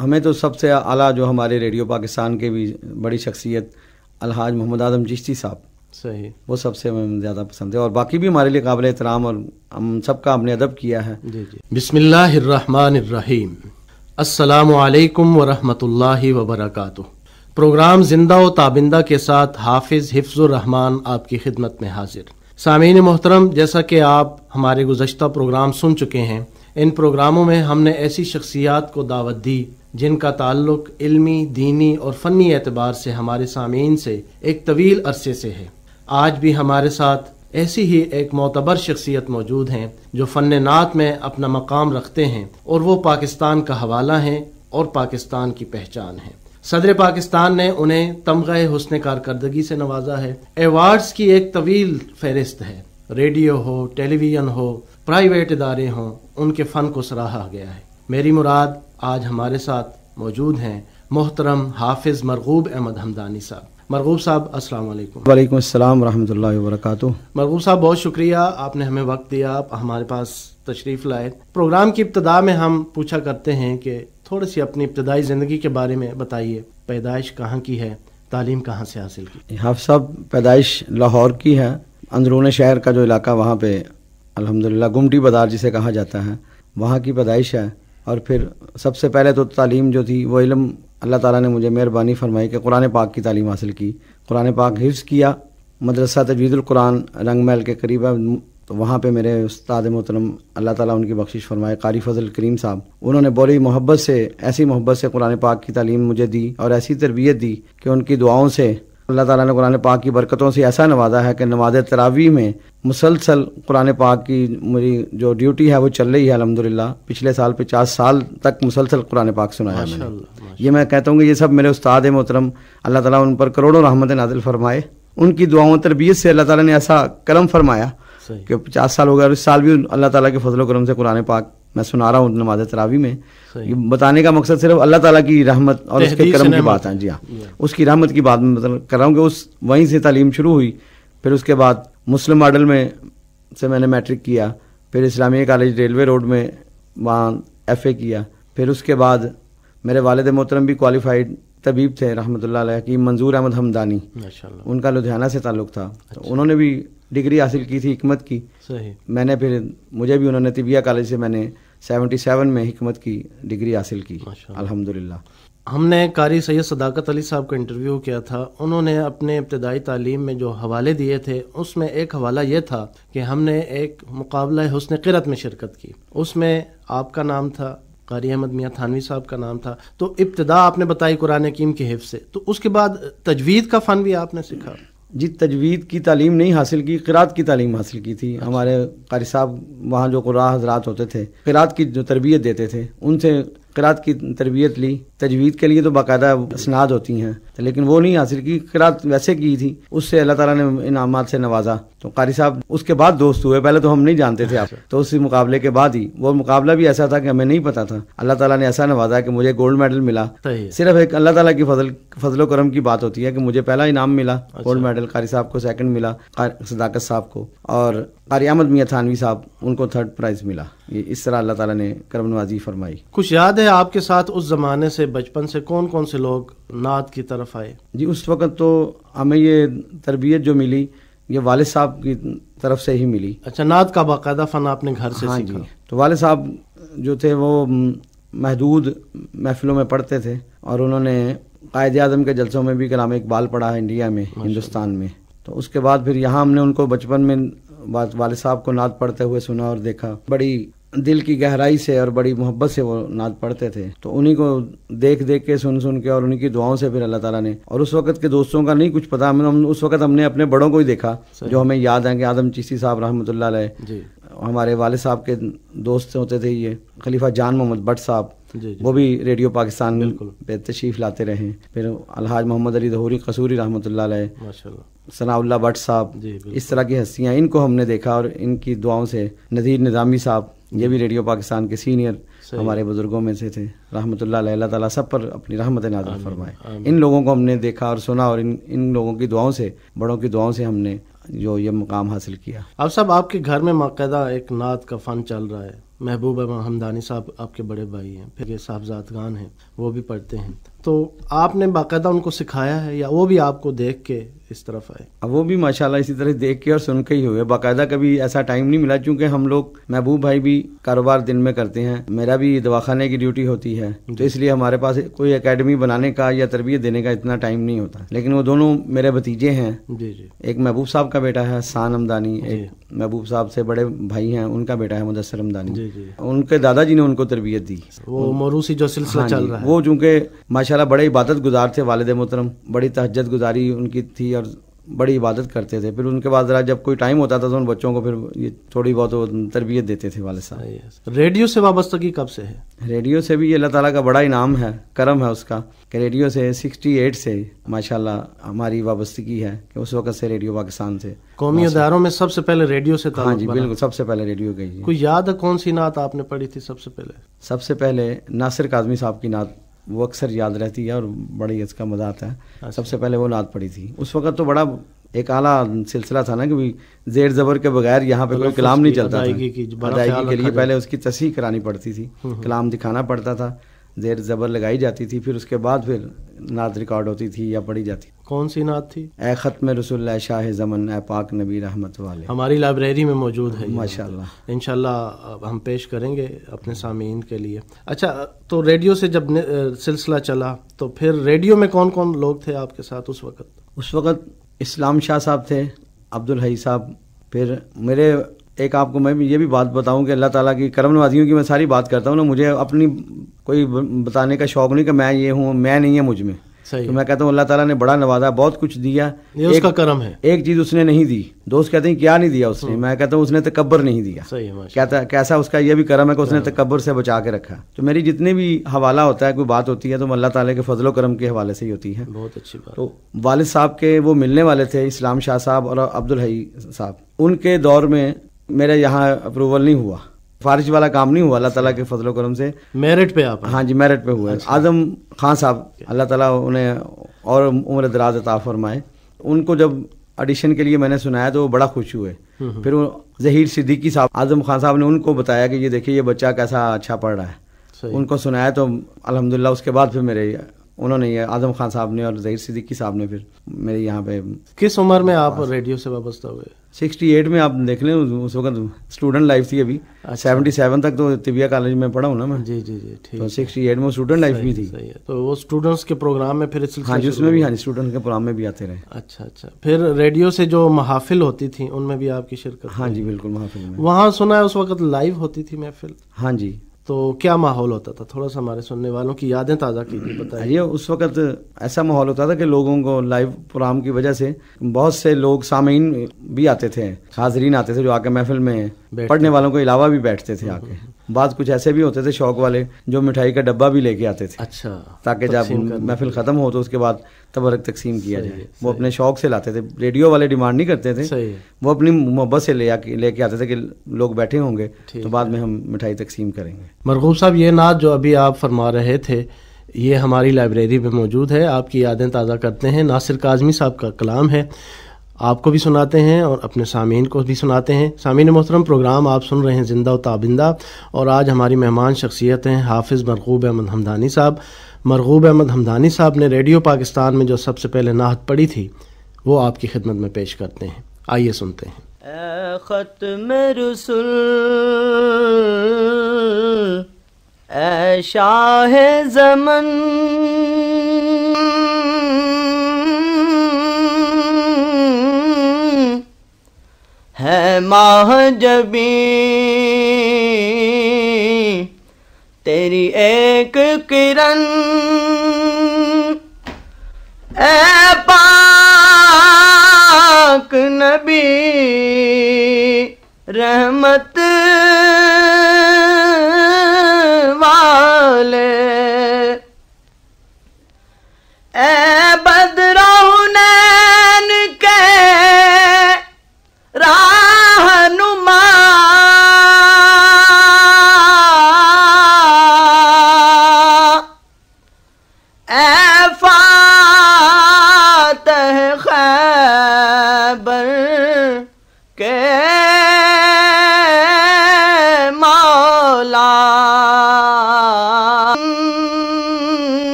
ہمیں تو سب سے اعلیٰ جو ہمارے ریڈیو پاکستان کے بھی بڑی شخصیت الحاج محمد اعظم چشتی صاحب، صحیح، وہ سب سے ہمیں زیادہ پسند ہے، اور باقی بھی ہمارے لیے قابل احترام، اور ہم سب کا ہم نے ادب کیا ہے. جی جی. بسم اللہ الرحمن الرحیم. السلام علیکم ورحمۃ اللہ وبرکاتہ. پروگرام زندہ و تابندہ کے ساتھ حافظ حفظ الرحمان آپ کی خدمت میں حاضر. سامعین محترم، جیسا کہ آپ ہمارے گزشتہ پروگرام سن چکے ہیں، ان پروگراموں میں ہم نے ایسی شخصیات کو دعوت دی جن کا تعلق علمی، دینی اور فنی اعتبار سے ہمارے سامعین سے ایک طویل عرصے سے ہے. آج بھی ہمارے ساتھ ایسی ہی ایک معتبر شخصیت موجود ہیں جو فن نعت میں اپنا مقام رکھتے ہیں، اور وہ پاکستان کا حوالہ ہیں اور پاکستان کی پہچان ہیں. صدر پاکستان نے انہیں تمغہ حسن کارکردگی سے نوازا ہے. ایوارڈز کی ایک طویل فہرست ہے. ریڈیو ہو، ٹیلی ویژن ہو، پرائیویٹ ادارے ہوں، ان کے فن کو سراہا گیا ہے. میری مراد آج ہمارے ساتھ موجود ہیں محترم حافظ مرغوب احمد حمدانی صاحب. مرغوب صاحب السلام علیکم. وعلیکم السلام ورحمۃ اللہ وبرکاتہ. مرغوب صاحب بہت شکریہ، آپ نے ہمیں وقت دیا، آپ ہمارے پاس تشریف لائے. پروگرام کی ابتدا میں ہم پوچھا کرتے ہیں کہ تھوڑی سی اپنی ابتدائی زندگی کے بارے میں بتائیے. پیدائش کہاں کی ہے، تعلیم کہاں سے حاصل کی؟ حافظ صاحب پیدائش لاہور کی ہے. اندرون شہر کا جو علاقہ وہاں پہ الحمدللہ گمٹی بازار جسے کہا جاتا ہے، وہاں کی پیدائش ہے. اور پھر سب سے پہلے تو تعلیم جو تھی وہ علم اللہ تعالیٰ نے مجھے مہربانی فرمائی کہ قرآن پاک کی تعلیم حاصل کی. قرآن پاک حفظ کیا. مدرسہ تجوید القرآن رنگ محل کے قریب ہے، تو وہاں پہ میرے استاد محترم اللہ تعالیٰ ان کی بخشش فرمائے قاری فضل کریم صاحب، انہوں نے بڑی محبت سے، ایسی محبت سے قرآن پاک کی تعلیم مجھے دی اور ایسی تربیت دی کہ ان کی دعاؤں سے اللہ تعالیٰ نے قرآن پاک کی برکتوں سے ایسا نوازا ہے کہ نماز تراویح میں مسلسل قرآن پاک کی میری جو ڈیوٹی ہے وہ چل رہی ہے. الحمدللہ پچھلے سال 50 سال تک مسلسل قرآن پاک سنایا میں نے. یہ میں کہتا ہوں کہ یہ سب میرے استاد محترم اللہ تعالیٰ ان پر کروڑوں رحمت نازل فرمائے. ان کی دعاؤں تربیت سے اللہ تعالیٰ نے ایسا کرم فرمایا کہ 50 سال ہو گئے، اور اس سال بھی اللہ تعالیٰ کے فضل و کرم سے قرآن پاک میں سنا رہا ہوں نماز تراویح میں. یہ بتانے کا مقصد صرف اللہ تعالیٰ کی رحمت اور اس کے کرم کی بات ہے. جی ہاں، اس کی رحمت کی بات میں کر رہا ہوں کہ وہیں سے تعلیم شروع ہوئی. پھر اس کے بعد مسلم ماڈل میں سے میں نے میٹرک کیا، پھر اسلامیہ کالج ریلوے روڈ میں وہاں ایف اے کیا. پھر اس کے بعد میرے والد محترم بھی کوالیفائڈ طبیب تھے رحمۃ اللہ علیہ، حکیم منظور احمد حمدانی، ان کا لدھیانہ سے تعلق تھا. تو انہوں نے بھی ڈگری حاصل کی تھی حکمت کی. میں نے پھر مجھے بھی انہوں نے طبیہ کالج سے میں نے 77 میں حکمت کی ڈگری حاصل کی الحمدللہ. ہم نے قاری سید صداقت علی صاحب کا انٹرویو کیا تھا. انہوں نے اپنے ابتدائی تعلیم میں جو حوالے دیے تھے اس میں ایک حوالہ یہ تھا کہ ہم نے ایک مقابلہ حسن قرأت میں شرکت کی. اس میں آپ کا نام تھا، قاری احمد میاں تھانوی صاحب کا نام تھا. تو ابتدا آپ نے بتائی قرآن حکیم کے حفظ سے، تو اس کے بعد تجوید کا فن بھی آپ نے سیکھا؟ جی، تجوید کی تعلیم نہیں حاصل کی، قرات کی تعلیم حاصل کی تھی. ہمارے قاری صاحب وہاں جو قراء حضرات ہوتے تھے قرات کی جو تربیت دیتے تھے ان سے قرات کی تربیت لی. تجوید کے لیے تو باقاعدہ اسناد ہوتی ہیں، لیکن وہ نہیں حاصل کی. قرات ویسے کی تھی، اس سے اللہ تعالیٰ نے انعامات سے نوازا. تو قاری صاحب اس کے بعد دوست ہوئے، پہلے تو ہم نہیں جانتے تھے آپ. تو اسی مقابلے کے بعد ہی، وہ مقابلہ بھی ایسا تھا کہ ہمیں نہیں پتا تھا، اللہ تعالیٰ نے ایسا نوازا کہ مجھے گولڈ میڈل ملا. صرف ایک اللہ تعالیٰ کی فضل و کرم کی بات ہوتی ہے کہ مجھے پہلا انعام ملا گولڈ میڈل، قاری صاحب کو سیکنڈ ملا، صداقت صاحب کو، اور قاری احمد میاں تھانوی صاحب ان کو تھرڈ پرائز ملا. یہ اس طرح اللہ تعالیٰ نے کرم نوازی فرمائی. کچھ یاد ہے آپ کے ساتھ اس زمانے سے، بچپن سے کون کون سے لوگ نعت کی طرف آئے؟ جی، اس وقت تو ہمیں یہ تربیت جو ملی یہ والد صاحب کی طرف سے ہی ملی. اچھا، نعت کا باقاعدہ فن آپ نے گھر سے سیکھا؟ جی، تو والد صاحب جو تھے وہ محدود محفلوں میں پڑھتے تھے، اور انہوں نے قائد اعظم کے جلسوں میں بھی کلام اقبال پڑھا ہے انڈیا میں، ہندوستان میں. تو اس کے بعد پھر یہاں ہم نے ان کو بچپن میں والد صاحب کو نعت پڑھتے ہوئے سنا اور دیکھا. بڑی دل کی گہرائی سے اور بڑی محبت سے وہ نعت پڑھتے تھے. تو انہی کو دیکھ کے سن کے اور انہی کی دعاؤں سے پھر اللہ تعالیٰ نے، اور اس وقت کے دوستوں کا نہیں کچھ پتا، اس وقت ہم نے اپنے بڑوں کو ہی دیکھا جو ہمیں یاد ہے کہ اعظم چشتی صاحب رحمۃ اللہ علیہ، ہمارے والد صاحب کے دوست ہوتے تھے. یہ خلیفہ جان محمد بٹ صاحب، وہ بھی ریڈیو پاکستان پہ تشریف لاتے رہے. پھر الحاج محمد علی ظہوری قصوری رحمۃ اللہ علیہ، ثناء اللہ بٹ صاحب، اس طرح کی ہستیاں، ان کو ہم نے دیکھا اور ان کی دعاؤں سے. نذیر نظامی صاحب، یہ بھی ریڈیو پاکستان کے سینئر ہمارے بزرگوں میں سے تھے رحمۃ اللہ علیہ. اللہ تعالیٰ سب پر اپنی رحمت نازل فرمائے. ان لوگوں کو ہم نے دیکھا اور سنا، اور ان لوگوں کی دعاؤں سے، بڑوں کی دعاؤں سے ہم نے جو یہ مقام حاصل کیا. اب صاحب آپ کے گھر میں باقاعدہ ایک نعت کا فن چل رہا ہے، محبوب احمد حمدانی صاحب آپ کے بڑے بھائی ہیں، پھر یہ صاحبزادگان ہیں وہ بھی پڑھتے ہیں، تو آپ نے باقاعدہ ان کو سکھایا ہے یا وہ بھی آپ کو دیکھ کے اس طرف آئے؟ اب وہ بھی ماشاءاللہ اسی طرح دیکھ کے اور سن کے ہی ہوئے، باقاعدہ کبھی ایسا ٹائم نہیں ملا، چونکہ ہم لوگ محبوب بھائی بھی کاروبار دن میں کرتے ہیں، میرا بھی دواخانے کی ڈیوٹی ہوتی ہے، تو اس لیے ہمارے پاس کوئی اکیڈمی بنانے کا یا تربیت دینے کا اتنا ٹائم نہیں ہوتا، لیکن وہ دونوں میرے بھتیجے ہیں، جی جی، ایک محبوب صاحب کا بیٹا ہے حسان حمدانی، ایک محبوب صاحب سے بڑے بھائی ہیں ان کا بیٹا ہے مدثر حمدانی، جی جی، ان کے دادا جی نے ان کو تربیت دی، وہ موروثی جو سلسلہ چل رہا ہے، وہ چونکہ ماشاءاللہ بڑے عبادت گزار تھے، والد محترم بڑی تہجد گزاری ان کی تھی اور بڑی عبادت کرتے تھے، پھر ان کے بعد ذرا جب کوئی ٹائم ہوتا تھا تو ان بچوں کو پھر یہ تھوڑی بہت تربیت دیتے تھے والد صاحب۔ ریڈیو سے وابستگی کب سے ہے؟ ریڈیو سے بھی اللہ تعالیٰ کا بڑا انعام ہے، کرم ہے اس کا کہ ریڈیو سے 68 سے ماشاءاللہ ہماری وابستگی ہے کہ اس وقت سے ریڈیو پاکستان سے قومی اداروں میں سب سے پہلے ریڈیو سے تعلق؟ ہاں جی بالکل، سب سے پہلے ریڈیو گئی۔ کوئی یاد ہے کون سی نعت آپ نے پڑھی تھی سب سے پہلے؟ سب سے پہلے ناصر کاظمی صاحب کی نعت، وہ اکثر یاد رہتی ہے اور بڑی اس کا مزہ آتا ہے، سب سے پہلے وہ نعت پڑھی تھی۔ اس وقت تو بڑا ایک اعلیٰ سلسلہ تھا نا کہ زیر زبر کے بغیر یہاں پہ کوئی کلام نہیں چلتا تھا، ادائیگی کے لیے پہلے اس کی تصحیح کرانی پڑتی تھی، کلام دکھانا پڑتا تھا، زیر زبر لگائی جاتی تھی، پھر اس کے بعد پھر نعت ریکارڈ ہوتی تھی یا پڑھی جاتی۔ کون سی نعت تھی؟ اے ختم رسول اللہ شاہ زمن، اے پاک نبی رحمت والے، ہماری لائبریری میں موجود ہے ماشاءاللہ، انشاءاللہ ہم پیش کریں گے اپنے سامعین کے لیے۔ اچھا، تو ریڈیو سے جب سلسلہ چلا تو پھر ریڈیو میں کون کون لوگ تھے آپ کے ساتھ اس وقت؟ اس وقت اسلام شاہ صاحب تھے، عبدالحی صاحب، پھر میرے ایک آپ کو میں یہ بھی بات بتاؤں کہ اللہ تعالیٰ کی کرم نوازیوں کی میں ساری بات کرتا ہوں نا، مجھے اپنی کوئی بتانے کا شوق نہیں کہ میں یہ ہوں، میں نہیں ہے مجھ میں، تو میں کہتا ہوں اللہ تعالیٰ نے بڑا نوازا، بہت کچھ دیا، یہ اس کا کرم ہے۔ ایک چیز اس نے نہیں دی، دوست کہتے ہیں کیا نہیں دیا اس نے، میں کہتا ہوں اس نے تکبر نہیں دیا، کہتا کیسا اس کا یہ بھی کرم ہے کہ اس نے تکبر سے بچا کے رکھا۔ تو میری جتنے بھی حوالہ ہوتا ہے، کوئی بات ہوتی ہے تو اللہ تعالیٰ کے فضل و کرم کے حوالے سے ہی ہوتی ہے۔ بہت اچھی بات۔ تو والد صاحب کے وہ ملنے والے تھے اسلام شاہ صاحب اور عبدالحی صاحب، ان کے دور میں میرے یہاں اپروول نہیں ہوا، فارش والا کام نہیں ہوا، اللہ تعالیٰ کے فضل و کرم سے میرٹ پہ آپ؟ ہاں جی میرٹ پہ ہوا ہے۔ اعظم خان صاحب اللہ تعالیٰ انہیں اور عمر دراز عطا فرمائے، ان کو جب آڈیشن کے لیے میں نے سنایا تو وہ بڑا خوش ہوئے، پھر وہ ظہیر صدیقی صاحب اعظم خان صاحب نے ان کو بتایا کہ یہ دیکھیے یہ بچہ کیسا اچھا پڑھ رہا ہے، ان کو سنایا تو الحمدللہ اس کے بعد پھر میرے انہوں نے یہ اعظم خان صاحب نے اور ظہیر صدیقی صاحب نے پھر میرے یہاں پہ۔ کس عمر میں آپ ریڈیو سے وابستہ ہوئے؟ 68 میں، آپ دیکھ لیں اس وقت اسٹوڈنٹ لائف تھی ابھی، 77 تک تو طبیہ کالج میں پڑھا ہوں نا میں۔ جی جی جی ٹھیک، تو 68 میں اسٹوڈنٹ لائف بھی تھی۔ تو وہ اسٹوڈنٹس کے پروگرام میں پھر ہاں جی اس میں بھی، ہاں جی اسٹوڈنٹ کے پروگرام میں بھی آتے رہے۔ اچھا اچھا، پھر ریڈیو سے جو محافل ہوتی تھیں ان میں بھی آپ کی شرکت؟ ہاں جی بالکل، محافل میں وہاں سنا ہے اس وقت لائیو ہوتی تھی محفل؟ ہاں جی۔ تو کیا ماحول ہوتا تھا؟ تھوڑا سا ہمارے سننے والوں کی یادیں تازہ کیجیے، بتائیے۔ اس وقت ایسا ماحول ہوتا تھا کہ لوگوں کو لائیو پروگرام کی وجہ سے بہت سے لوگ سامعین بھی آتے تھے، حاضرین آتے تھے جو آ کے محفل میں پڑھنے والوں کے علاوہ بھی بیٹھتے تھے آ کے۔ بعض کچھ ایسے بھی ہوتے تھے شوق والے جو مٹھائی کا ڈبہ بھی لے کے آتے تھے، اچھا، تاکہ جب محفل ختم ہو تو اس کے بعد تبرک تقسیم کیا جائے۔ وہ اپنے شوق سے لاتے تھے، ریڈیو والے ڈیمانڈ نہیں کرتے تھے، وہ اپنی محبت سے لے کے آتے تھے کہ لوگ بیٹھے ہوں گے تو بعد میں ہم مٹھائی تقسیم کریں گے۔ مرغوب صاحب، یہ نعت جو ابھی آپ فرما رہے تھے یہ ہماری لائبریری میں موجود ہے، آپ کی یادیں تازہ کرتے ہیں، ناصر کاظمی صاحب کا کلام ہے، آپ کو بھی سناتے ہیں اور اپنے سامعین کو بھی سناتے ہیں۔ سامعین محترم، پروگرام آپ سن رہے ہیں زندہ و تابندہ، اور آج ہماری مہمان شخصیت ہیں حافظ مرغوب احمد حمدانی صاحب۔ مرغوب احمد حمدانی صاحب نے ریڈیو پاکستان میں جو سب سے پہلے نعت پڑھی تھی وہ آپ کی خدمت میں پیش کرتے ہیں، آئیے سنتے ہیں۔ اے ختم رسول، اے شاہ زمن، ہے ماہ جبیں تیری ایک کرن، اے پاک نبی رحمت والے، اے بدرونین کے راہنما، اے فاتح خیبر کے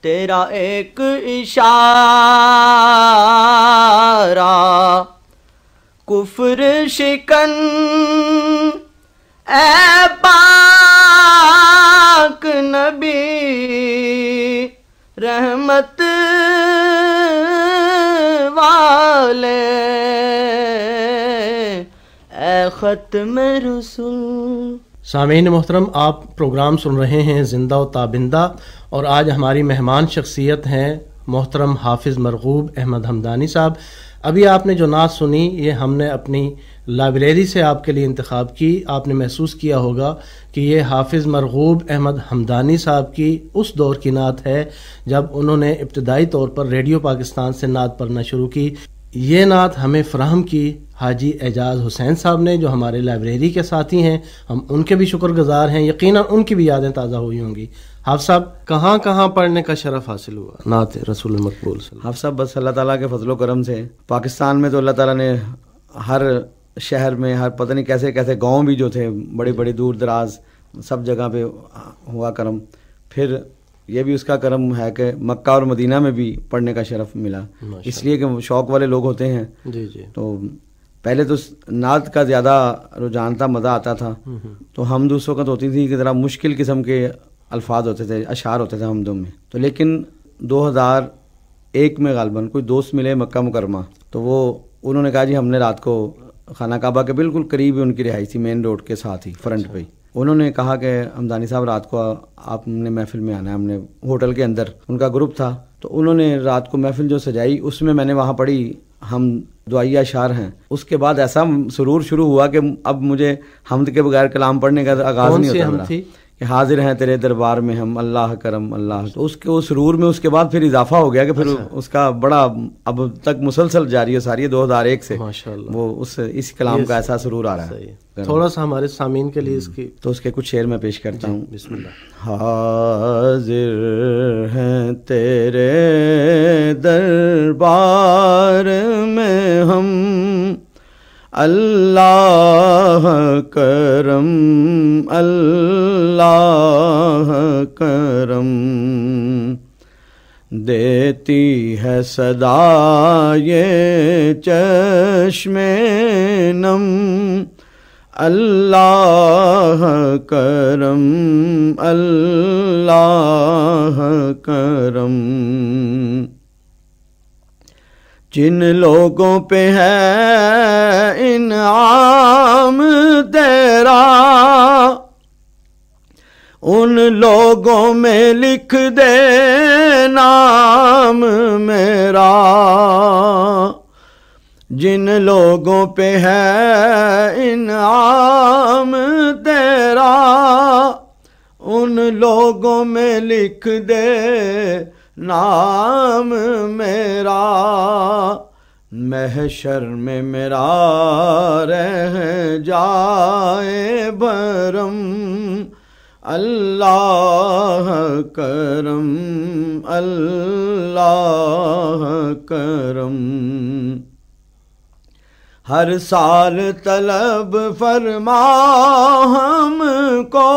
تیرا ایک اشارہ کفر شکن اے پاک نبی رحمت والے اے ختم رسول۔ سامعین محترم، آپ پروگرام سن رہے ہیں زندہ و تابندہ، اور آج ہماری مہمان شخصیت ہیں محترم حافظ مرغوب احمد حمدانی صاحب۔ ابھی آپ نے جو نعت سنی یہ ہم نے اپنی لائبریری سے آپ کے لیے انتخاب کی۔ آپ نے محسوس کیا ہوگا کہ یہ حافظ مرغوب احمد حمدانی صاحب کی اس دور کی نعت ہے جب انہوں نے ابتدائی طور پر ریڈیو پاکستان سے نعت پڑھنا شروع کی۔ یہ نعت ہمیں فراہم کی حاجی اعجاز حسین صاحب نے، جو ہمارے لائبریری کے ساتھی ہیں، ہم ان کے بھی شکر گزار ہیں۔ یقیناً ان کی بھی یادیں تازہ ہوئی ہوں گی۔ حافظ صاحب، کہاں کہاں پڑھنے کا شرف حاصل ہوا نعت رسول مقبول صلی اللہ؟ حافظ صاحب بس اللہ تعالیٰ کے فضل و کرم سے پاکستان میں تو اللہ تعالیٰ نے ہر شہر میں، ہر پتہ نہیں کیسے کیسے گاؤں بھی جو تھے بڑے بڑے دور دراز، سب جگہ پہ ہوا کرم۔ پھر یہ بھی اس کا کرم ہے کہ مکہ اور مدینہ میں بھی پڑھنے کا شرف ملا، اس لیے کہ شوق والے لوگ ہوتے ہیں۔ جی جی۔ تو پہلے تو نعت کا زیادہ رجحان تھا، مزہ آتا تھا، تو حمد اس وقت ہوتی تھی کہ ذرا مشکل قسم کے الفاظ ہوتے تھے، اشعار ہوتے تھے حمدوں میں۔ تو لیکن 2001 میں غالباً کوئی دوست ملے مکہ مکرمہ، تو وہ انہوں نے کہا جی ہم نے رات کو خانہ کعبہ کے بالکل قریب ہی ان کی رہائش تھی، مین روڈ کے ساتھ ہی فرنٹ پہ ہی، انہوں نے کہا کہ حمدانی صاحب رات کو آپ نے محفل میں آنا ہے۔ ہم نے ہوٹل کے اندر، ان کا گروپ تھا، تو انہوں نے رات کو محفل جو سجائی اس میں نے وہاں پڑھی ہم دعائیہ اشعار ہیں۔ اس کے بعد ایسا سرور شروع ہوا کہ اب مجھے حمد کے بغیر کلام پڑھنے کا آغاز نہیں ہوتا میرا، کہ حاضر ہیں تیرے دربار میں ہم اللہ کرم اللہ۔ تو اس کے سرور میں اس کے بعد پھر اضافہ ہو گیا کہ پھر اس کا بڑا اب تک مسلسل جاری ہے، ساری 2001 سے وہ اس کلام کا ایسا سرور آ رہا ہے۔ تھوڑا سا ہمارے سامعین کے لیے اس کی تو اس کے کچھ شعر میں پیش کرتا ہوں۔ بسم اللہ۔ حاضر ہیں تیرے دربار میں ہم اللہ کرم اللہ کرم، دیتی ہے صدا یہ چشم نم اللہ کرم اللہ کرم۔ جن لوگوں پہ ہے انعام تیرا ان لوگوں میں لکھ دے نام میرا، جن لوگوں پہ ہے انعام تیرا ان لوگوں میں لکھ دے نام میرا، محشر میں میرا رہ جائے بھرم اللہ کرم اللہ کرم۔ ہر سال طلب فرما ہم کو،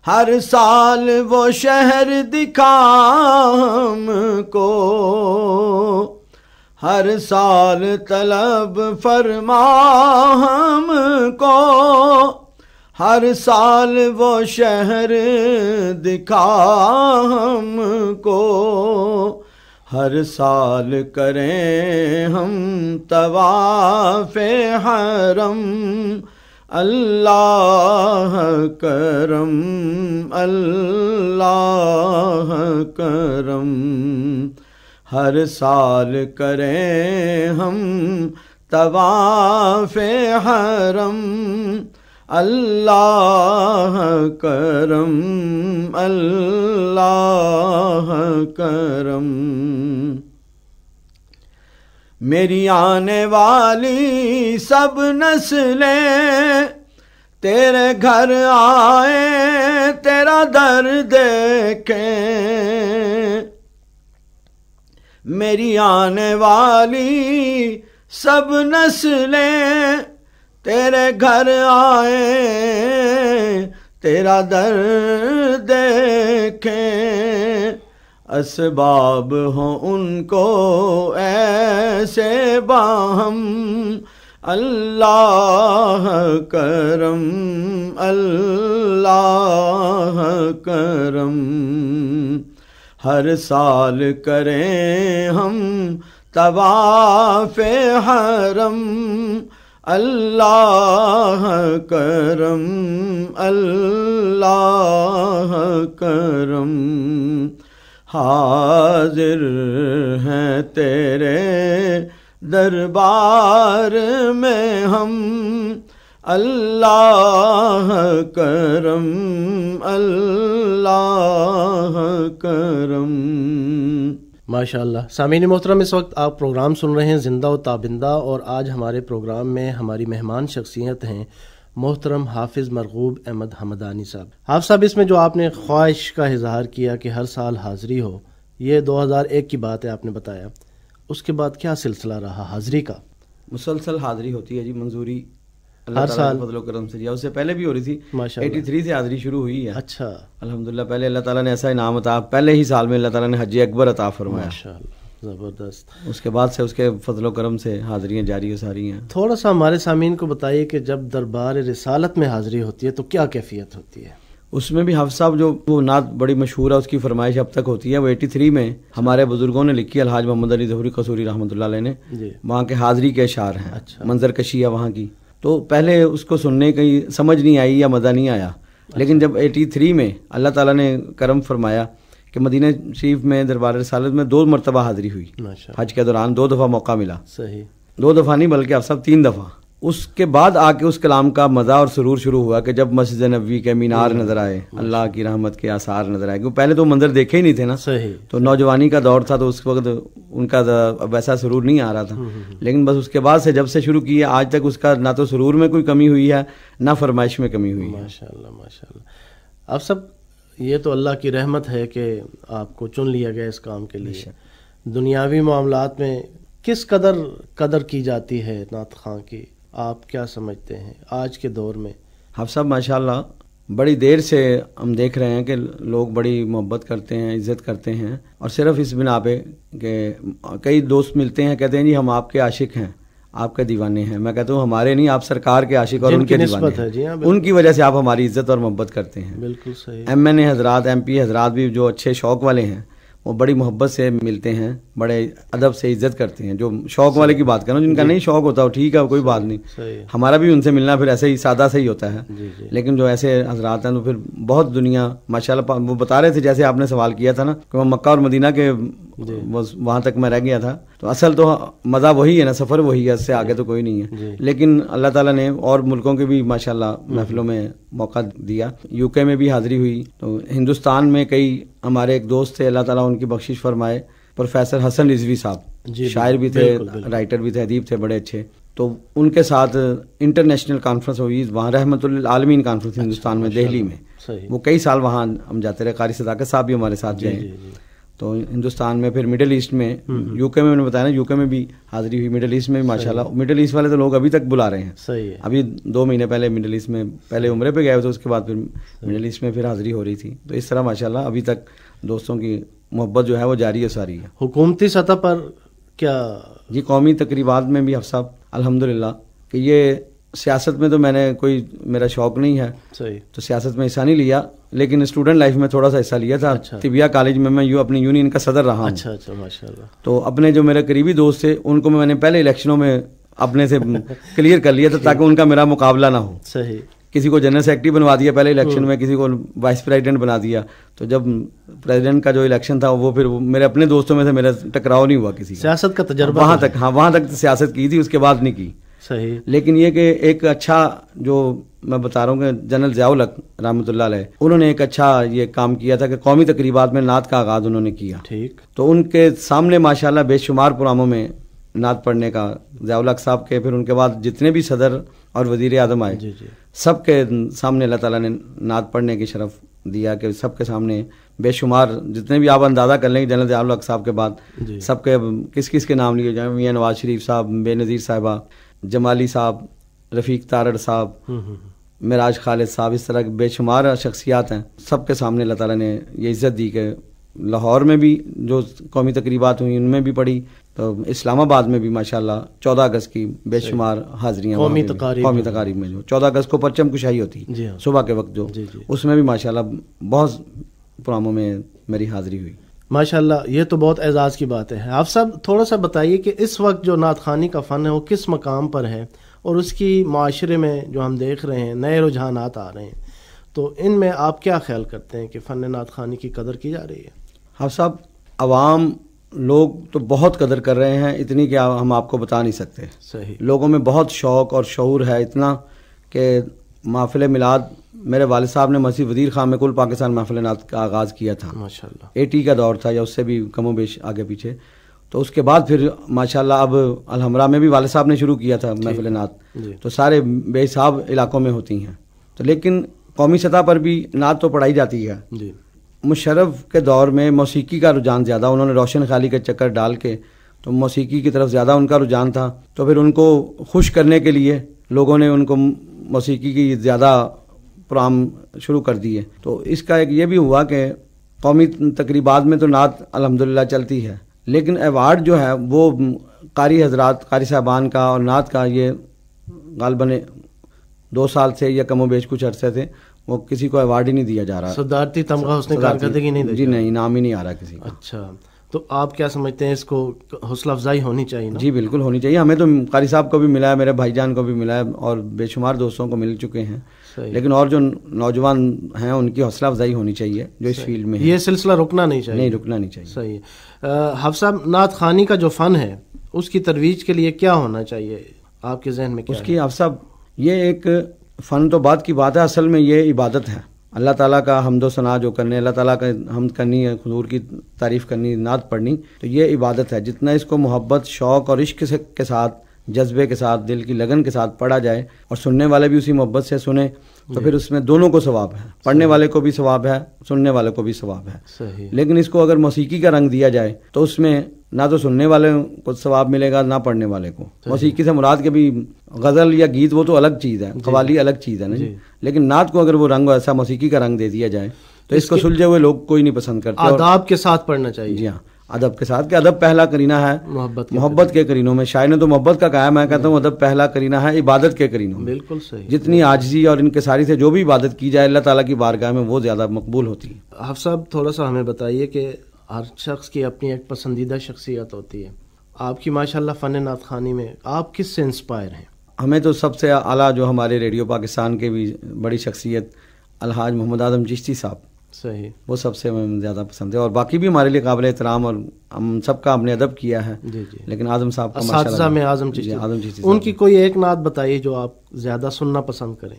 ہر سال وہ شہر دکھا ہم کو، ہر سال طلب فرما ہم کو، ہر سال وہ شہر دکھا ہم کو، ہر سال کریں ہم طواف حرم اللہ کرم اللہ کرم، ہر سال کریں ہم طواف حرم اللہ کرم اللہ کرم۔ میری آنے والی سب نسلیں تیرے گھر آئیں تیرا در دیکھیں، میری آنے والی سب نسلیں تیرے گھر آئیں تیرا در دیکھیں، اسباب ہوں ان کو ایسے باہم، اللہ کرم اللہ کرم، ہر سال کریں ہم طواف حرم، اللہ کرم اللہ کرم، حاضر ہیں تیرے دربار میں ہم، اللہ کرم اللہ کرم۔ ماشاء اللہ۔ سامعین محترم، اس وقت آپ پروگرام سن رہے ہیں زندہ و تابندہ، اور آج ہمارے پروگرام میں ہماری مہمان شخصیت ہیں محترم حافظ مرغوب احمد حمدانی صاحب۔ حافظ صاحب، اس میں جو آپ نے خواہش کا اظہار کیا کہ ہر سال حاضری ہو، یہ 2001 کی بات ہے آپ نے بتایا، اس کے بعد کیا سلسلہ رہا حاضری کا؟ مسلسل حاضری ہوتی ہے جی، منظوری ہر اللہ سال تعالیٰ کے فضل و کرم سے جی، اس سے پہلے بھی ہو رہی تھی، ماشاء اللہ۔ 83 سے حاضری شروع ہوئی ہے۔ اچھا، الحمدللہ، پہلے اللہ تعالیٰ نے ایسا انعام عطا، پہلے ہی سال میں اللہ تعالیٰ نے حج اکبر عطا فرمایا، ماشاء اللہ، زبردست۔ اس کے بعد سے اس کے فضل و کرم سے حاضریاں جاری و ساری ہیں۔ تھوڑا سا ہمارے سامعین کو بتائیے کہ جب دربار رسالت میں حاضری ہوتی ہے تو کیا کیفیت ہوتی ہے؟ اس میں بھی حافظ صاحب جو وہ نعت بڑی مشہور ہے، اس کی فرمائش اب تک ہوتی ہے، وہ 83 میں ہمارے بزرگوں نے لکھی، الحاج محمد علی ظہوری قصوری رحمۃ اللہ علیہ نے، جی، وہاں کے حاضری کے اشعار ہیں، اچھا، منظر کشی ہے وہاں کی۔ تو پہلے اس کو سننے کی سمجھ نہیں آئی یا مزہ نہیں آیا، لیکن جب 83 میں اللہ تعالیٰ نے کرم فرمایا کہ مدینہ شریف میں دربار رسالت میں 2 مرتبہ حاضری ہوئی، ماشاء حج کے دوران 2 دفعہ موقع ملا، صحیح، 2 دفعہ نہیں بلکہ اب سب 3 دفعہ۔ اس کے بعد آ کے اس کلام کا مزہ اور سرور شروع ہوا کہ جب مسجد نبوی کے مینار نظر آئے، اللہ کی رحمت کے آثار نظر آئے، کیونکہ پہلے تو منظر دیکھے ہی نہیں تھے نا، صحیح، تو نوجوانی کا دور تھا، تو اس وقت ان کا ویسا سرور نہیں آ رہا تھا، لیکن بس اس کے بعد سے جب سے شروع کی ہے آج تک اس کا نہ تو سرور میں کوئی کمی ہوئی ہے نہ فرمائش میں کمی ہوئی ہے۔ ماشاء اللہ، ماشاء اللہ۔ اب سب یہ تو اللہ کی رحمت ہے کہ آپ کو چن لیا گیا اس کام کے لیے۔ دنیاوی معاملات میں کس قدر کی جاتی ہے نعت خواں کی، آپ کیا سمجھتے ہیں آج کے دور میں؟ حافظ صاحب ماشاءاللہ بڑی دیر سے ہم دیکھ رہے ہیں کہ لوگ بڑی محبت کرتے ہیں، عزت کرتے ہیں، اور صرف اس بنا پہ کہ کئی دوست ملتے ہیں کہتے ہیں جی ہم آپ کے عاشق ہیں، آپ کے دیوانے ہیں۔ میں کہتا ہوں ہمارے نہیں، آپ سرکار کے عاشق اور ان کے دیوانے ہیں، جی ہاں، ان کی وجہ سے آپ ہماری عزت اور محبت کرتے ہیں۔ بالکل صحیح۔ MNA حضرات، MP حضرات بھی جو اچھے شوق والے ہیں وہ بڑی محبت سے ملتے ہیں، بڑے ادب سے عزت کرتے ہیں۔ جو شوق والے کی بات کروں، جن کا نہیں شوق ہوتا وہ ٹھیک ہے، کوئی بات نہیں، صحیح، ہمارا بھی ان سے ملنا پھر ایسے ہی سادہ سے ہی ہوتا ہے، جی جی، لیکن جو ایسے حضرات ہیں تو پھر بہت دنیا ماشاءاللہ، وہ بتا رہے تھے جیسے آپ نے سوال کیا تھا نا کہ وہ مکہ اور مدینہ کے وہاں تک میں رہ گیا تھا، تو اصل تو مزہ وہی ہے نا، سفر وہی ہے، اس سے آگے تو کوئی نہیں ہے، لیکن اللہ تعالیٰ نے اور ملکوں کے بھی ماشاءاللہ محفلوں میں موقع دیا۔ UK میں بھی حاضری ہوئی، تو ہندوستان میں کئی ہمارے ایک دوست تھے، اللہ تعالیٰ ان کی بخشش فرمائے، پروفیسر حسن رضوی صاحب، شاعر بھی تھے، رائٹر بھی تھے، ادیب تھے بڑے اچھے، تو ان کے ساتھ انٹرنیشنل کانفرنس ہوئی وہاں، رحمت للعالمین کانفرنس ہندوستان میں، دہلی میں، وہ کئی سال وہاں ہم جاتے رہے، قاری صداقت صاحب بھی ہمارے ساتھ گئے۔ تو ہندوستان میں پھر مڈل ایسٹ میں، UK میں نے بتایا نا، UK میں بھی حاضری ہوئی، مڈل ایسٹ میں بھی ماشاءاللہ، مڈل ایسٹ والے تو لوگ ابھی تک بلا رہے ہیں، صحیح ہے۔ ابھی 2 مہینے پہلے مڈل ایسٹ میں پہلے عمرے پہ گئے ہوئے تھے، اس کے بعد پھر مڈل ایسٹ میں پھر حاضری ہو رہی تھی، تو اس طرح ماشاءاللہ ابھی تک دوستوں کی محبت جو ہے وہ جاری و ساری ہے۔ حکومتی سطح پر کیا؟ جی قومی تقریبات میں بھی حفظ صاحب الحمدللہ، کہ یہ سیاست میں تو میں نے کوئی، میرا شوق نہیں ہے، صحیح، تو سیاست میں حصہ نہیں لیا، لیکن اسٹوڈنٹ لائف میں تھوڑا سا حصہ لیا تھا، طبیہ کالج میں میں اپنی یونین کا صدر رہا ہوں۔ اچھا اچھا، ماشاءاللہ۔ تو اپنے جو میرے قریبی دوست تھے ان کو میں نے پہلے الیکشنوں میں اپنے سے کلیئر کر لیا تھا تاکہ ان کا میرا مقابلہ نہ ہو۔ صحیح، کسی کو جنرل سیکرٹری بنوا دیا پہلے الیکشن میں، کسی کو وائس پریزیڈنٹ بنا دیا، تو جب پریزیڈنٹ کا جو الیکشن تھا وہ پھر میرے اپنے دوستوں میں سے میرا ٹکراؤ نہیں ہوا کسی کا، سیاست کا تجربہ وہاں تک، ہاں وہاں تک سیاست کی تھی، اس کے بعد نہیں کی۔ صحیح، لیکن یہ کہ ایک اچھا، جو میں بتا رہا ہوں کہ جنرل ضیاء الحق رحمۃ اللہ علیہ، انہوں نے ایک اچھا یہ کام کیا تھا کہ قومی تقریبات میں نعت کا آغاز انہوں نے کیا، ٹھیک، تو ان کے سامنے ماشاءاللہ بے شمار پروگراموں میں نعت پڑھنے کا، ضیاء الحق صاحب کے، پھر ان کے بعد جتنے بھی صدر اور وزیر اعظم آئے، جی جی، سب کے سامنے اللہ تعالیٰ نے نعت پڑھنے کی شرف دیا کہ سب کے سامنے بے شمار جتنے بھی آپ اندازہ کر لیں جنرل ضیاء الحق صاحب کے بعد سب کے کس کس کے نام لیے جائیں، میاں نواز شریف صاحب، بے نظیر صاحبہ، جمالی صاحب، رفیق تارڑ صاحب، معراج خالد صاحب، اس طرح کے بے شمار شخصیات ہیں، سب کے سامنے اللہ تعالیٰ نے یہ عزت دی کہ لاہور میں بھی جو قومی تقریبات ہوئی ان میں بھی پڑھی، تو اسلام آباد میں بھی ماشاءاللہ 14 اگست کی بے شمار حاضریاں قومی تقاریب میں جو 14 اگست کو پرچم کشائی ہوتی صبح کے وقت جو اس میں بھی ماشاءاللہ بہت پروگراموں میں میری حاضری ہوئی۔ ماشاءاللہ، یہ تو بہت اعزاز کی بات ہے۔ آپ سب تھوڑا سا بتائیے کہ اس وقت جو نعت خوانی کا فن ہے وہ کس مقام پر ہے، اور اس کی معاشرے میں جو ہم دیکھ رہے ہیں نئے رجحانات آ رہے ہیں، تو ان میں آپ کیا خیال کرتے ہیں کہ فن نعت خوانی کی قدر کی جا رہی ہے؟ آپ صاحب، عوام لوگ تو بہت قدر کر رہے ہیں، اتنی کہ ہم آپ کو بتا نہیں سکتے۔ صحیح، لوگوں میں بہت شوق اور شعور ہے اتنا کہ محفل میلاد میرے والد صاحب نے مسجد وزیر خان میں کل پاکستان محفل نعت کا آغاز کیا تھا، ماشاءاللہ 80 کا دور تھا یا اس سے بھی کم و بیش آگے پیچھے، تو اس کے بعد پھر ماشاءاللہ اب الحمرا میں بھی والد صاحب نے شروع کیا تھا محفل نعت، تو سارے بے حساب علاقوں میں ہوتی ہیں، تو لیکن قومی سطح پر بھی نعت تو پڑھائی جاتی ہے۔ جی، مشرف کے دور میں موسیقی کا رجحان زیادہ، انہوں نے روشن خیالی کا چکر ڈال کے تو موسیقی کی طرف زیادہ ان کا رجحان تھا، تو پھر ان کو خوش کرنے کے لیے لوگوں نے ان کو موسیقی کی زیادہ پروگرام شروع کر دیے، تو اس کا ایک یہ بھی ہوا کہ قومی تقریبات میں تو نعت الحمدللہ چلتی ہے، لیکن ایوارڈ جو ہے وہ قاری حضرات، قاری صاحبان کا اور نعت کا یہ غالباً 2 سال سے یا کم و بیش کچھ عرصے سے وہ کسی کو ایوارڈ ہی نہیں دیا جا رہا، صدارتی تمغہ اس نے کارکردگی نہیں دی۔ جی نہیں، نام ہی نہیں آ رہا کسی کا۔ اچھا، تو آپ کیا سمجھتے ہیں اس کو حوصلہ افزائی ہونی چاہیے نا؟ جی بالکل ہونی چاہیے، ہمیں تو قاری صاحب کو بھی ملا ہے، میرے بھائی جان کو بھی ملا ہے، اور بے شمار دوستوں کو مل چکے ہیں، لیکن اور جو نوجوان ہیں ان کی حوصلہ افزائی ہونی چاہیے جو اس فیلڈ میں، یہ سلسلہ رکنا نہیں چاہیے، نہیں رکنا نہیں چاہیے۔ صحیح ہے۔ حافظ صاحب، نعت خوانی کا جو فن ہے اس کی ترویج کے لیے کیا ہونا چاہیے آپ کے ذہن میں؟ کیا اس کی حافظ صاحب، یہ ایک فن تو بعد کی بات ہے، اصل میں یہ عبادت ہے، اللہ تعالیٰ کا حمد و ثنا جو کرنے، اللہ تعالیٰ کا حمد کرنی ہے، حضور کی تعریف کرنی، نعت پڑھنی، تو یہ عبادت ہے۔ جتنا اس کو محبت، شوق اور عشق کے ساتھ، جذبے کے ساتھ، دل کی لگن کے ساتھ پڑھا جائے اور سننے والے بھی اسی محبت سے سنیں تو پھر اس میں دونوں کو ثواب ہے، پڑھنے والے کو بھی ثواب ہے، سننے والے کو بھی ثواب ہے۔ صحیح۔ لیکن اس کو اگر موسیقی کا رنگ دیا جائے تو اس میں نہ تو سننے والے کو ثواب ملے گا نہ پڑھنے والے کو۔ موسیقی سے مراد کے بھی غزل یا گیت وہ تو الگ چیز ہے، قوالی الگ چیز ہے نا جی، لیکن نعت کو اگر وہ رنگ ایسا موسیقی کا رنگ دے دیا جائے تو اس کو سلجھے ہوئے لوگ کوئی نہیں پسند کرتے۔ آداب کے ساتھ پڑھنا چاہیے۔ جی ہاں، ادب کے ساتھ، کہ ادب پہلا کرینہ ہے محبت کے کرینوں میں، شاعر نے تو محبت کا کہا ہے، میں کہتا ہوں ادب پہلا کرینہ ہے عبادت کے کرینوں میں۔ بالکل صحیح۔ جتنی عاجزی اور انکساری سے جو بھی عبادت کی جائے اللہ تعالیٰ کی بارگاہ میں وہ زیادہ مقبول ہوتی ہے۔ حافظ صاحب، تھوڑا سا ہمیں بتائیے کہ ہر شخص کی اپنی ایک پسندیدہ شخصیت ہوتی ہے، آپ کی ماشاءاللہ فن نعت خوانی میں آپ کس سے انسپائر ہیں؟ ہمیں تو سب سے اعلیٰ جو ہمارے ریڈیو پاکستان کے بھی بڑی شخصیت الحاج محمد اعظم چشتی صاحب، صحیح، وہ سب سے زیادہ پسند ہے، اور باقی بھی ہمارے لیے قابل احترام، اور ہم سب کا ہم نے ادب کیا ہے، جی جی، لیکن اعظم صاحب کا اساتذہ میں اعظم چشتی، ان کی کوئی ایک نعت بتائیے جو آپ زیادہ سننا پسند کریں۔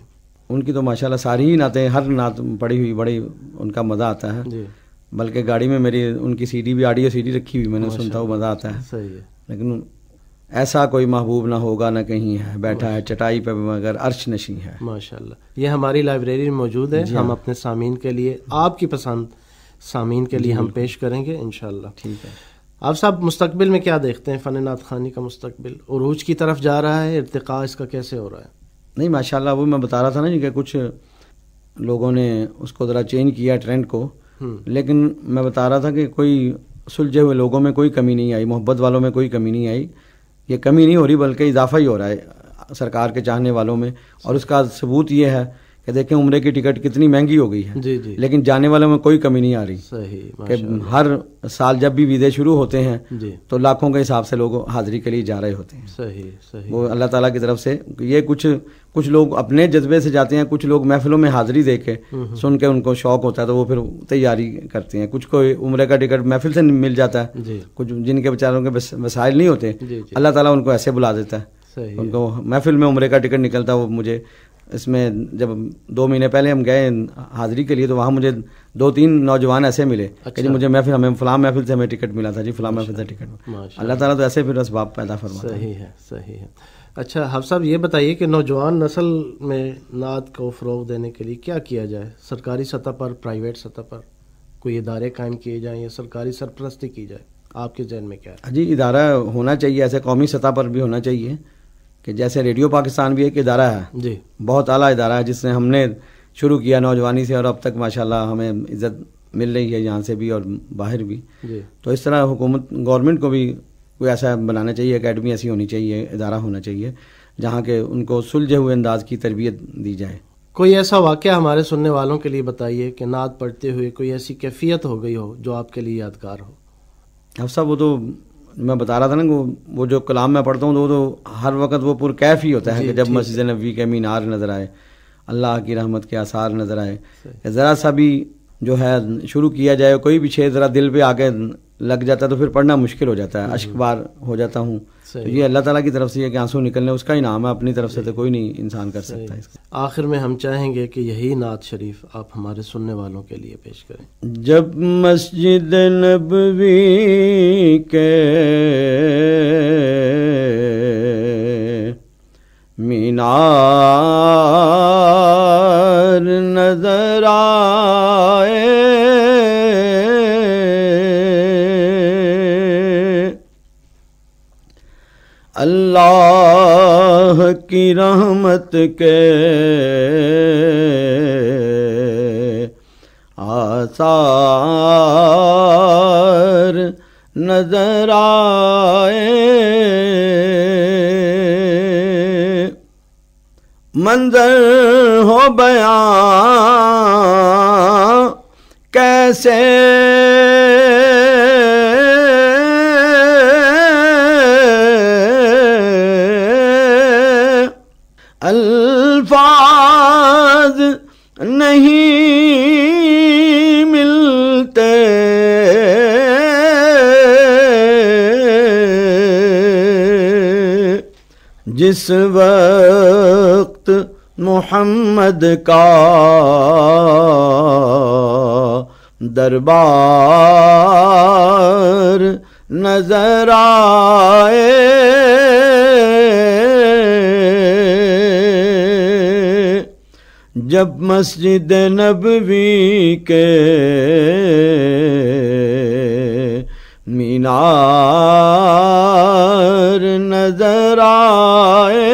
ان کی تو ماشاءاللہ ساری ہی نعتیں، ہر نعت پڑھی ہوئی بڑی ان کا مزہ آتا ہے جی، بلکہ گاڑی میں میری ان کی سی ڈی بھی، آڈیو سی ڈی رکھی ہوئی، میں نے سنتا ہوں مزہ آتا ہے۔ صحیح ہے۔ لیکن ایسا کوئی محبوب نہ ہوگا نہ کہیں ہے، بیٹھا ہے چٹائی پہ مگر عرش نشیں ہے۔ ماشاءاللہ، یہ ہماری لائبریری میں موجود ہے، ہم اپنے سامعین کے لیے، آپ کی پسند سامعین کے لیے ہم پیش کریں گے انشاءاللہ۔ ٹھیک ہے۔ آپ صاحب، مستقبل میں کیا دیکھتے ہیں؟ فن نعت خوانی کا مستقبل عروج کی طرف جا رہا ہے، ارتقاء اس کا کیسے ہو رہا ہے؟ نہیں ماشاءاللہ، وہ میں بتا رہا تھا نا جی کہ کچھ لوگوں نے اس کو ذرا چینج کیا ٹرینڈ کو، لیکن میں بتا رہا تھا کہ کوئی سلجھے ہوئے لوگوں میں کوئی کمی نہیں آئی، محبت والوں میں کوئی کمی نہیں آئی، یہ کمی نہیں ہو رہی بلکہ اضافہ ہی ہو رہا ہے سرکار کے چاہنے والوں میں، اور اس کا ثبوت یہ ہے کہ دیکھیں عمرے کی ٹکٹ کتنی مہنگی ہو گئی ہے، جی جی، لیکن جانے والوں میں کوئی کمی نہیں آ رہی۔ صحیح، کہ ہر سال جب بھی ویزے شروع ہوتے ہیں جی، تو لاکھوں کے حساب سے لوگ حاضری کے لیے جا رہے ہوتے ہیں۔ صحیح صحیح، وہ اللہ تعالیٰ کی طرف سے یہ کچھ لوگ اپنے جذبے سے جاتے ہیں، کچھ لوگ محفلوں میں حاضری دے کے سن کے ان کو شوق ہوتا ہے تو وہ پھر تیاری کرتے ہیں، کچھ کو عمرے کا ٹکٹ محفل سے مل جاتا ہے، جی، کچھ جن کے بیچاروں کے وسائل نہیں ہوتے جی، اللہ تعالیٰ ان کو ایسے بلا دیتا ہے، صحیح، ان کو محفل میں عمرے کا ٹکٹ نکلتا ہے۔ وہ مجھے اس میں جب 2 مہینے پہلے ہم گئے حاضری کے لیے تو وہاں مجھے 2-3 نوجوان ایسے ملے کہ جی مجھے ہمیں فلاں محفل سے ہمیں ٹکٹ ملا تھا جی، فلاں محفل سے ٹکٹ، اللہ تعالیٰ تو ایسے پھر اسباب پیدا فرماتا ہے۔ صحیح ہے، صحیح ہے۔ اچھا حافظ صاحب، یہ بتائیے کہ نوجوان نسل میں نعت کو فروغ دینے کے لیے کیا کیا جائے؟ سرکاری سطح پر، پرائیویٹ سطح پر کوئی ادارے قائم کیے جائیں یا سرکاری سرپرستی کی جائے؟ آپ کے ذہن میں کیا ہے؟ جی ادارہ ہونا چاہیے، ایسے قومی سطح پر بھی ہونا چاہیے کہ جیسے ریڈیو پاکستان بھی ایک ادارہ ہے جی بہت اعلیٰ ادارہ ہے جس نے ہم نے شروع کیا نوجوانی سے اور اب تک ماشاءاللہ ہمیں عزت مل رہی ہے یہاں سے بھی اور باہر بھی. جی تو اس طرح حکومت گورنمنٹ کو بھی کوئی ایسا بنانا چاہیے, اکیڈمی ایسی ہونی چاہیے, ادارہ ہونا چاہیے جہاں کہ ان کو سلجھے ہوئے انداز کی تربیت دی جائے. کوئی ایسا واقعہ ہمارے سننے والوں کے لیے بتائیے کہ نعت پڑھتے ہوئے کوئی ایسی کیفیت ہو گئی ہو جو آپ کے لیے یادگار ہو. اب صاحب وہ تو میں بتا رہا تھا نا وہ جو کلام میں پڑھتا ہوں تو وہ تو ہر وقت وہ پر کیف ہی ہوتا ہے کہ جب مسجد نبوی کے مینار نظر آئے, اللہ کی رحمت کے آثار نظر آئے, ذرا سا بھی جو ہے شروع کیا جائے کوئی بھی شے ذرا دل پہ آ کے لگ جاتا ہے تو پھر پڑھنا مشکل ہو جاتا ہے, اشک بار ہو جاتا ہوں. تو یہ اللہ تعالیٰ کی طرف سے یہ کہ آنسو نکلنے اس کا انعام ہے, اپنی طرف سے تو کوئی نہیں انسان کر سکتا ہے. آخر میں ہم چاہیں گے کہ یہی نعت شریف آپ ہمارے سننے والوں کے لیے پیش کریں. جب مسجد نبوی کے مینار نظر آئے اللہ کی رحمت کے آثار نظر آئے, منظر ہو بیان کیسے الفاظ نہیں ملتے جس وقت محمد کا دربار نظر آئے, جب مسجد نبوی کے مینار نظر آئے,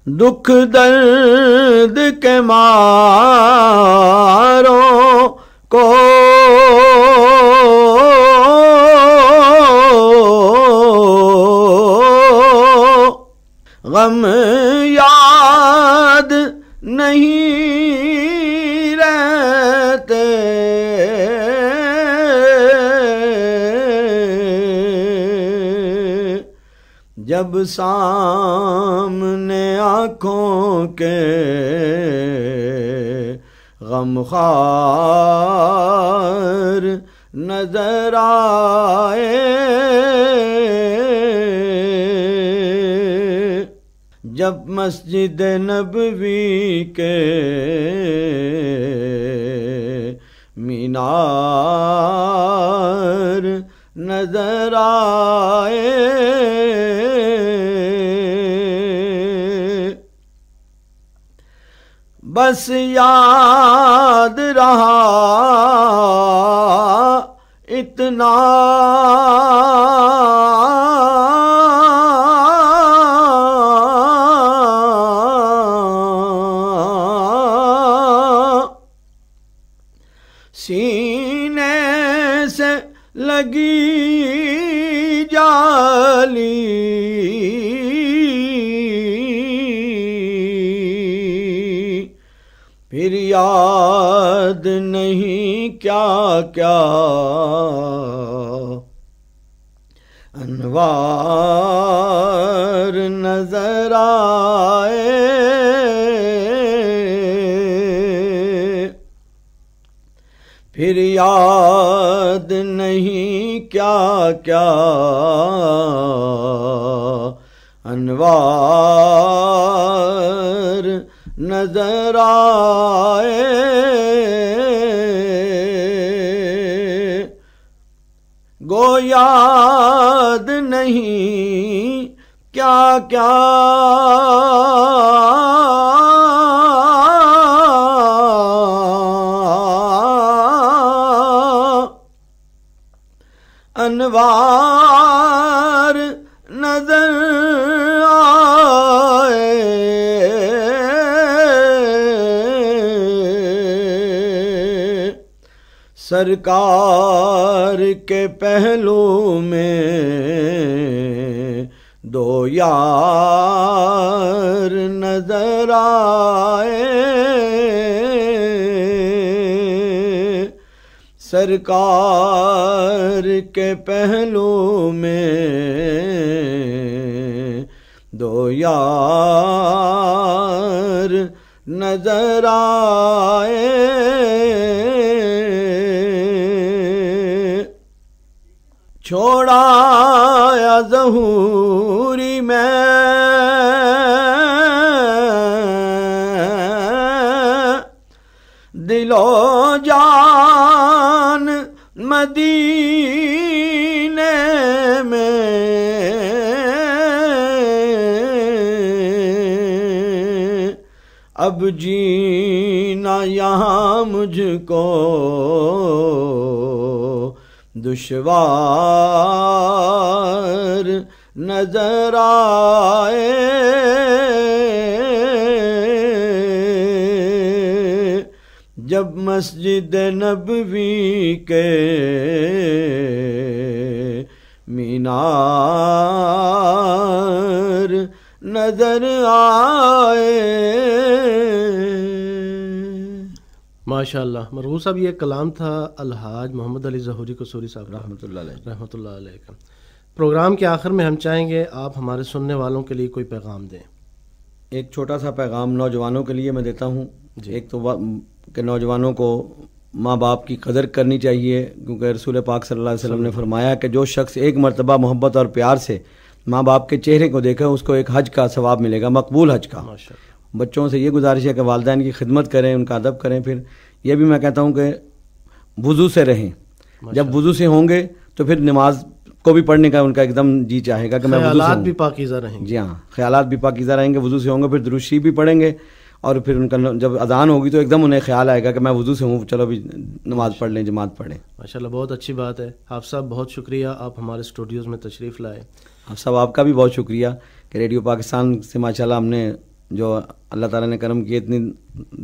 دکھ درد کے ماروں کو غم یاد نہیں رہتے, جب سامنے آنکھوں کے غمخوار نظر آئے, جب مسجد نبوی کے مینار نظر آئے, بس یاد رہا اتنا سینے سے لگی جالی پھر یاد نہیں کیا کیا انوار نظر آئے, پھر یاد نہیں کیا کیا انوار نظر آئے, گو یاد نہیں کیا کیا انوار سرکار کے پہلو میں دو یار نظر آئے، سرکار کے پہلو میں دو یار نظر آئے، چھوڑا یا ظہوری میں دل و جان مدینے میں، اب جینا یہاں مجھ کو دشوار نظر آئے، جب مسجد نبوی کے مینار نظر آئے۔ ماشاء اللہ مرغوب صاحب، یہ کلام تھا الحاج محمد علی ظہوری قصوری صاحب رحمۃ اللہ علیہ۔ رحمۃ اللہ علیہ کا۔ پروگرام کے آخر میں ہم چاہیں گے آپ ہمارے سننے والوں کے لیے کوئی پیغام دیں۔ ایک چھوٹا سا پیغام نوجوانوں کے لیے میں دیتا ہوں جی۔ ایک تو کہ نوجوانوں کو ماں باپ کی قدر کرنی چاہیے، کیونکہ رسول پاک صلی اللہ علیہ وسلم نے فرمایا کہ جو شخص ایک مرتبہ محبت اور پیار سے ماں باپ کے چہرے کو دیکھے اس کو ایک حج کا ثواب ملے گا، مقبول حج کا۔ بچوں سے یہ گزارش ہے کہ والدین کی خدمت کریں، ان کا ادب کریں۔ پھر یہ بھی میں کہتا ہوں کہ وضو سے رہیں، جب وضو سے ہوں گے تو پھر نماز کو بھی پڑھنے کا ان کا ایک دم جی چاہے گا کہ میں وضو سے خیالات ہوں۔ بھی پاکیزہ رہیں گے۔ جی ہاں، خیالات بھی پاکیزہ رہیں گے، وضو سے ہوں گے، پھر درود شریف بھی پڑھیں گے، اور پھر ان کا جب اذان ہوگی تو ایک دم انہیں خیال آئے گا کہ میں وضو سے ہوں، چلو بھی نماز پڑھ لیں، جماعت پڑھیں۔ ماشاءاللہ بہت اچھی بات ہے۔ حافظ صاحب بہت شکریہ، آپ ہمارے اسٹوڈیوز میں تشریف لائے۔ آپ سب، آپ کا بھی بہت شکریہ کہ ریڈیو پاکستان سے ماشاءاللہ ہم نے جو اللہ تعالیٰ نے کرم کیا، اتنی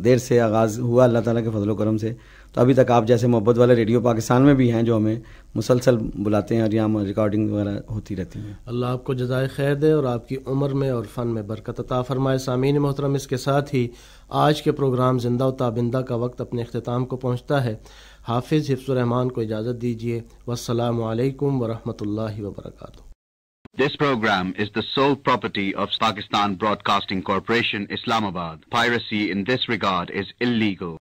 دیر سے آغاز ہوا اللہ تعالیٰ کے فضل و کرم سے، تو ابھی تک آپ جیسے محبت والے ریڈیو پاکستان میں بھی ہیں جو ہمیں مسلسل بلاتے ہیں اور یہاں ریکارڈنگ وغیرہ ہوتی رہتی ہیں۔ اللہ آپ کو جزائے خیر دے اور آپ کی عمر میں اور فن میں برکت عطا فرمائے۔ سامعین محترم، اس کے ساتھ ہی آج کے پروگرام زندہ و تابندہ کا وقت اپنے اختتام کو پہنچتا ہے۔ حافظ حفظ الرحمان کو اجازت دیجیے۔ والسلام علیکم ورحمۃ اللہ وبرکاتہ۔ This program is the sole property of Pakistan Broadcasting Corporation, Islamabad. Piracy in this regard is illegal.